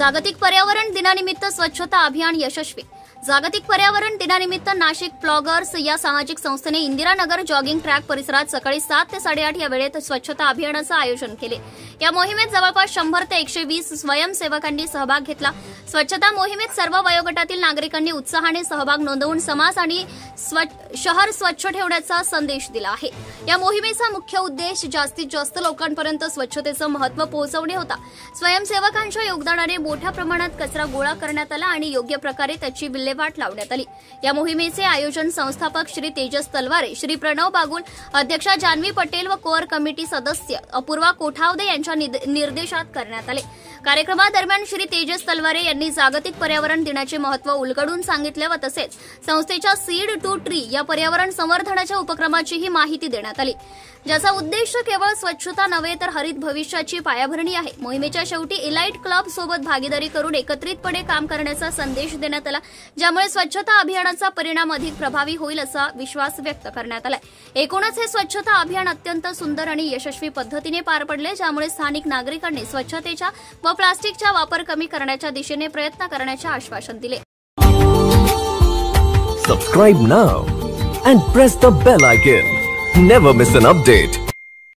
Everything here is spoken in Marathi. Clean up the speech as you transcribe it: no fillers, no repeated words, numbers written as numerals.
जागतिक पर्यावरण दिनानिमित्त स्वच्छता अभियान यशस्वी। जागतिक पर्यावरण दिनानिमित्त नाशिक प्लॉगर्स या सामाजिक संस्थेने इंदिरानगर जॉगिंग ट्रॅक परिसरात सकाळी 7 ते 8:30 या वेळेत स्वच्छता अभियानाचे आयोजन केले। या मोहिमेत जवळपास 100 ते 120 स्वयंसेवकांनी सहभाग घेतला। स्वच्छता मोहिमेत सर्व वयोगटातील नागरिकांनी उत्साहाने सहभाग नोंदवून समाज आणि शहर स्वच्छ ठेवण्याचा संदेश दिला आहे। या मोहिमेचा मुख्य उद्देश जास्तीत जास्त लोकांपर्यंत स्वच्छतेचे महत्त्व पोहोचवणे होता। स्वयंसेवकांच्या योगदानाने मोठ्या प्रमाणात कचरा गोळा करण्यात आला आणि योग्य प्रकारे त्याची विल्हेवाट लावण्यात आली। या मोहिमेचे आयोजन संस्थापक श्री तेजस तलवारे, श्री प्रणव बागुल, अध्यक्षा जानवी पटेल व कोअर कमिटी सदस्य अपूर्वा कोठावदे यांच्या निर्देशात करण्यात आले। कार्यक्रमादरम्यान श्री तेजस तलवारे यांनी जागतिक पर्यावरण दिनाचे महत्त्व उलगडून सांगितले व तसेच संस्थेच्या सीड टू ट्री या पर्यावरण संवर्धनाच्या उपक्रमाचीही माहिती देण्यात आली, ज्याचा उद्देश केवळ स्वच्छता नव्हे तर हरित भविष्याची पायाभरणी आहे। मोहिमेच्या शेवटी इलाइट क्लब सोबत भागीदारी करून एकत्रितपणे काम करण्याचा संदेश देण्यात आला, ज्यामुळे स्वच्छता अभियानाचा परिणाम अधिक प्रभावी होईल असा विश्वास व्यक्त करण्यात आला। एकूणच हे स्वच्छता अभियान अत्यंत सुंदर आणि यशस्वी पद्धतीने पार पडले, ज्यामुळे स्थानिक नागरिकांनी स्वच्छतेच्या व प्लास्टिकचा वापर कमी करण्याच्या दिशेने प्रयत्न करण्याचे आश्वासन दिले। Subscribe now and press the bell icon. Never miss an update.